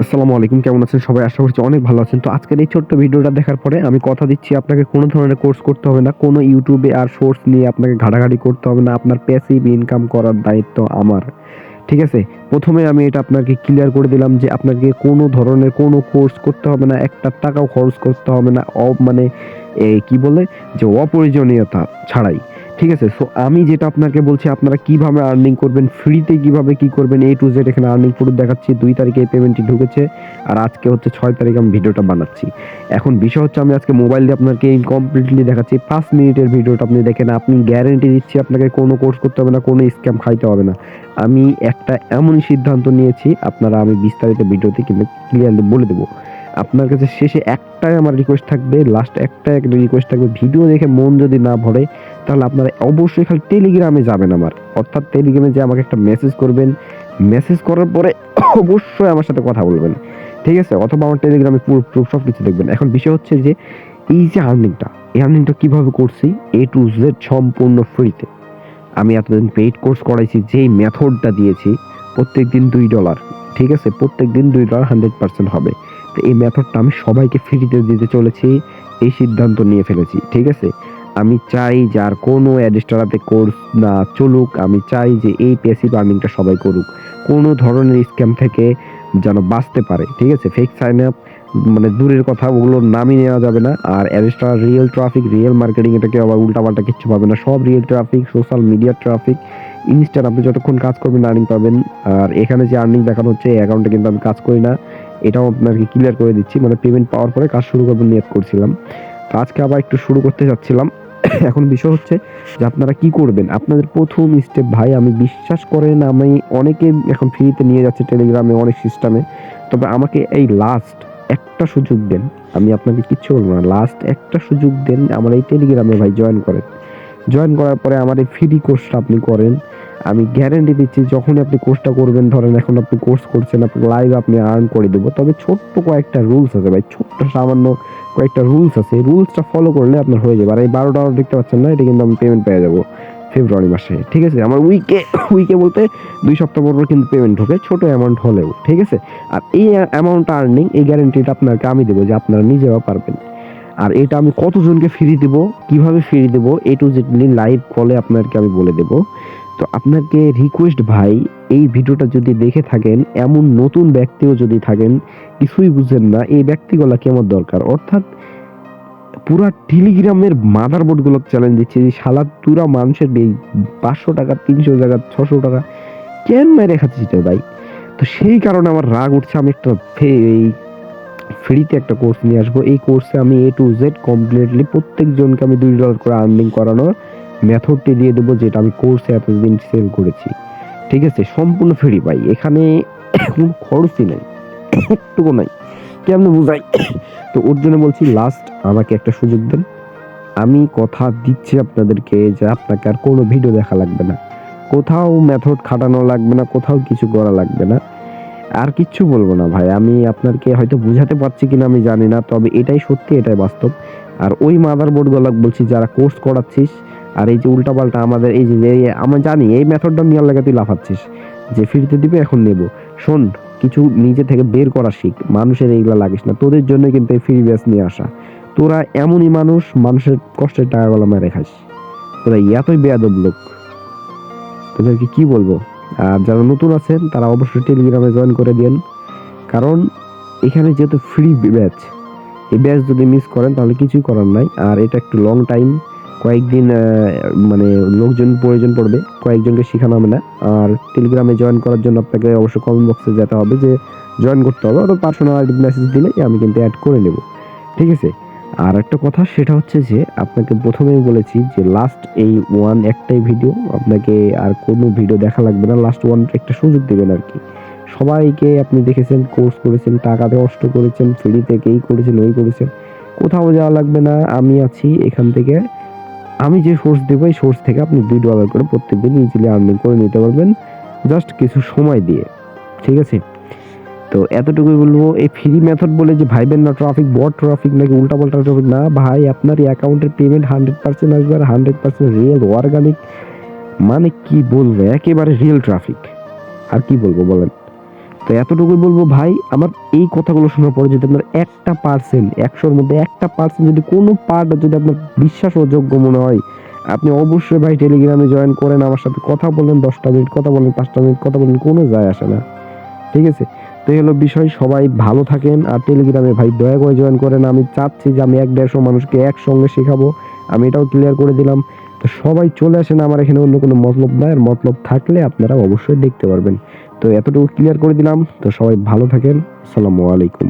আসসালামু আলাইকুম, কেমন আছেন সবাই? আশা করছি অনেক ভালো আছেন। তো আজকের এই ছোট্ট ভিডিওটা দেখার পরে আমি কথা দিচ্ছি আপনাকে কোনো ধরনের কোর্স করতে হবে না। কোনো YouTube আর সোর্স নিয়ে আপনাকে ঘাটাঘাটি করতে হবে না। আপনার প্যাসিভ ইনকাম করার দায়িত্ব আমার। ঠিক আছে? ১ম এ আমি এটা আপনাকে ক্লিয়ার করে দিলাম যে আপনাকে কোনো ধরনের কোনো কোর্স করতে হবে না। একটা টাকাও খরচ করতে হবে না। মানে কি বলে যে অপ্রয়োজনীয়তা ছাড়াই। ঠিক আছে? সো আমি যেটা আপনাকে বলছি আপনারা কিভাবে আর্নিং করবেন, ফ্রিতে কিভাবে কি করবেন A to Z এখানে আর্নিং প্রুফ দেখাচ্ছি। ২ তারিখে এই পেমেন্টটি ঢুকেছে। আর আজকে হচ্ছে ৬ তারিখ আমি ভিডিওটা বানাচ্ছি। এখন বিষয় হচ্ছে আমি আজকে মোবাইল দিয়ে আপনাকে কমপ্লিটলি দেখাচ্ছি। ৫ মিনিটের ভিডিওটা আপনি দেখেন। আপনি গ্যারান্টি দিচ্ছি আপনাকে কোনো কোর্স করতে হবে না, কোনো স্ক্যাম খাইতে হবে না। আমি একটা এমনই সিদ্ধান্ত নিয়েছি, আমি বিস্তারিত ভিডিওতে কিন্তু ক্লিয়ারলি বলে দেব। আপনার কাছে শেষে একটাই আমার রিকোয়েস্ট থাকবে, লাস্ট একটাই একটা রিকোয়েস্ট থাকবে, ভিডিও দেখে মন যদি না ভরে তাহলে আপনারা অবশ্যই খালি টেলিগ্রামে যাবেন আমার। অর্থাৎ টেলিগ্রামে যেয়ে আমাকে একটা মেসেজ করবেন। মেসেজ করার পরে অবশ্যই আমার সাথে কথা বলবেন। ঠিক আছে? অথবা আমার টেলিগ্রামে পুরো প্রুফ সবকিছু দেখবেন। এখন বিষয় হচ্ছে যে এই যে আর্নিংটা, এই আর্নিংটা কিভাবে করছি? A to Z সম্পূর্ণ ফ্রিতে। আমি এতদিন পেইড কোর্স করাইছি, যেই মেথডটা দিয়েছি প্রত্যেকদিন $2। ঠিক আছে? প্রত্যেকদিন $2 100% হবে। তো এই মেথডটা আমি সবাইকে ফ্রিতে দিতে চলেছি। এই সিদ্ধান্ত নিয়ে ফেলেছি। ঠিক আছে? আমি চাই যে আর কোনো অ্যাডস্টারাতে কোর্স না চলুক। আমি চাই যে এই প্যাসিভ আর্নিংটা সবাই করুক। কোনো ধরনের স্ক্যাম থেকে যেন বাঁচতে পারে। ঠিক আছে? ফেক সাইন আপ মানে দূরের কথা, ওগুলোর নামই নেওয়া যাবে না। আর Adstar real traffic, real marketing, এটাকে আবার উল্টাপাল্টা কিচ্ছু পাবে না। সব real traffic, social media traffic, instant আপনি যতক্ষণ কাজ করবেন আর্নিং পাবেন। আর এখানে যে আর্নিং দেখানো হচ্ছে এই অ্যাকাউন্টে কিন্তু আমি কাজ করি না। এটাও আপনাকে ক্লিয়ার করে দিচ্ছি। মানে পেমেন্ট পাওয়ার পরে কাজ শুরু করবেন নিয়ত করছিলাম। তো আজকে আবার একটু শুরু করতে যাচ্ছিলাম। এখন বিষয় হচ্ছে যে আপনারা কি করবেন? আপনাদের ১ম স্টেপ ভাই, আমি বিশ্বাস করেন আমি অনেকে এখন ফ্রিতে নিয়ে যাচ্ছে টেলিগ্রামে অনেক সিস্টেমে। তবে আমাকে এই লাস্ট একটা সুযোগ দেন। আমি আপনাকে কিচ্ছু বলব না। লাস্ট একটা সুযোগ দেন। আমার এই টেলিগ্রামে ভাই জয়েন করেন। জয়েন করার পরে আমার এই ফ্রি কোর্সটা আপনি করেন। আমি গ্যারান্টি দিচ্ছি যখনই আপনি কোর্সটা করবেন, ধরেন এখন আপনি কোর্স করছেন, আপনি লাইভ আপনি আর্ন করে দেব। তবে ছোট্ট কয়েকটা রুলস আছে ভাই। ছোট্ট সামান্য কয়েকটা রুলস আছে। এই রুলসটা ফলো করলে আপনার হয়ে যাবে। আর এই $12 দেখতে পাচ্ছেন না? এটা কিন্তু আমি পেমেন্ট পেয়ে যাব ফেব্রুয়ারি মাসে। ঠিক আছে? আমার উইকে বলতে ২ সপ্তাহ পর কিন্তু পেমেন্ট ঢোকে, ছোট অ্যামাউন্ট হলেও। ঠিক আছে? আর এই অ্যামাউন্টটা আর্নিং, এই গ্যারান্টিটা আপনাকে আমি দেব যে আপনারা নিজেরাও পারবেন। আর এটা আমি কতজনকে ফ্রি দেব, কিভাবে ফ্রি দেব, A to Z লাইভ কলে আপনাদেরকে আমি বলে দেব। তো আপনাকে রিকোয়েস্ট ভাই, এই ভিডিওটা যদি দেখে থাকেন, এমন নতুন ব্যক্তিও যদি থাকেন, কিছুই বুঝেন না, এই ব্যক্তিগুলা কি আমার দরকার? অর্থাৎ পুরা টেলিগ্রামের মাদারবোর্ড গুলো চ্যালেঞ্জ দিচ্ছে যে শালা তুরা মানুষের এই ৫০০ টাকা, ৩০০ টাকা, ৬০০ টাকা কেন মেরে খাচ্ছিস রে ভাই? তো সেই কারণে আমার রাগ উঠছে। আমি একটা এই ফ্রিতে একটা কোর্স নিয়ে আসবো। এই কোর্সে আমি A to Z কমপ্লিটলি প্রত্যেকজনকে আমি $2 করে আর্নিং করানোর মেথডটি দিয়ে দেবো, যেটা আমি কোর্সে এতদিন সেল করেছি। ঠিক আছে? সম্পূর্ণ ফ্রি ভাই। এখানে কোনো খরচই নাই। একটুকু নাই। কেমনে বুঝাই? তো ওর জন্য বলছি লাস্ট আমাকে একটা সুযোগ দেন। আমি কথা দিচ্ছি আপনাদেরকে যে আপনাকে আর কোনো ভিডিও দেখা লাগবে না। কোথাও মেথড খাটানো লাগবে না, কোথাও কিছু করা লাগবে না। আর কিচ্ছু বলবো না ভাই। আমি আপনাকে হয়তো বুঝাতে পারছি কিনা আমি জানি না। তবে এটাই সত্যি, এটাই বাস্তব। আর ওই মাদারবোর্ড গুলো বলছি যারা কোর্স করাচ্ছিস, আর এই যে উল্টাপাল্টা আমাদের এই যে আমরা জানি এই মেথডটা নেওয়ার লাগে তুই লাফাচ্ছিস যে ফ্রিতে দিবে এখন নেব। শোন, কিছু নিজে থেকে বের করা শিখ। মানুষের এইগুলা লাগিস না। তোদের জন্য কিন্তু এই ফ্রি ব্যাচ নিয়ে আসা। তোরা এমনই মানুষ, মানুষের কষ্টের টাকাগুলো মেরে খাস। তোরা এতই বেয়াদব লোক, তোদেরকে কি বলবো? আর যারা নতুন আছেন তারা অবশ্যই টেলিগ্রামে জয়েন করে দিন। কারণ এখানে যেহেতু ফ্রি ব্যাচ, এই ব্যাচ যদি মিস করেন তাহলে কিছুই করার নাই। আর এটা একটু লং টাইম, কয়েকদিন মানে লোকজন প্রয়োজন পড়বে, কয়েকজনকে শেখানো হবে না। আর টেলিগ্রামে জয়েন করার জন্য আপনাকে অবশ্যই কমেন্ট বক্সে যেতে হবে, যে জয়েন করতে হবে, অথবা পার্সোনাল মেসেজ দিলে আমি কিন্তু অ্যাড করে নেব। ঠিক আছে? আর একটা কথা সেটা হচ্ছে যে আপনাকে প্রথমেই বলেছি যে লাস্ট এই একটাই ভিডিও, আপনাকে আর কোনো ভিডিও দেখা লাগবে না। লাস্ট একটা সুযোগ দিবেন আর কি। সবাইকে আপনি দেখেছেন, কোর্স করেছেন, টাকা নষ্ট করেছেন, ফ্রিতে এই করেছেন, ওই করেছেন, কোথাও যাওয়া লাগবে না। আমি আছি এখান থেকে। আমি যে সোর্স দেবো এই সোর্স থেকে আপনি $2 করে প্রত্যেকদিন ইজিলি আর্নিং করে নিতে পারবেন, জাস্ট কিছু সময় দিয়ে। ঠিক আছে? তো এতটুকুই বলবো। এই ফ্রি মেথড বলে যে ভাইবেন না ট্রাফিক, বট ট্রাফিক নাকি উল্টাপাল্টা ট্রাফিক, না ভাই, আপনার এই অ্যাকাউন্টের পেমেন্ট 100% আসবে, আর 100% রিয়েল অর্গানিক। মানে কি বলবো, একেবারে রিয়েল ট্রাফিক। আর কি বলবো বলেন? তো এতটুকুই বলবো ভাই, আমার এই কথাগুলো শোনার পরে যদি আপনার 1% 100-র মধ্যে 1% যদি কোনো পার্ট যদি আপনার বিশ্বাসযোগ্য মনে হয়, আপনি অবশ্যই ভাই টেলিগ্রামে জয়েন করেন। আমার সাথে কথা বলেন, 10টা মিনিট কথা বলেন, 5টা মিনিট কথা বলেন, কোনো যায় আসে না। ঠিক আছে? তো এই হলো বিষয়। সবাই ভালো থাকেন। আর টেলিগ্রামে ভাই দয়া করে জয়েন করেন। আমি চাচ্ছি যে আমি ১-১৫০ মানুষকে একসঙ্গে শেখাবো। আমি এটাও ক্লিয়ার করে দিলাম। তো সবাই চলে আসেন, আমার এখানে অন্য কোনো মতলব নাই। আর মতলব থাকলে আপনারা অবশ্যই দেখতে পারবেন। তো এতটুকু ক্লিয়ার করে দিলাম। তো সবাই ভালো থাকেন। আসসালামু আলাইকুম।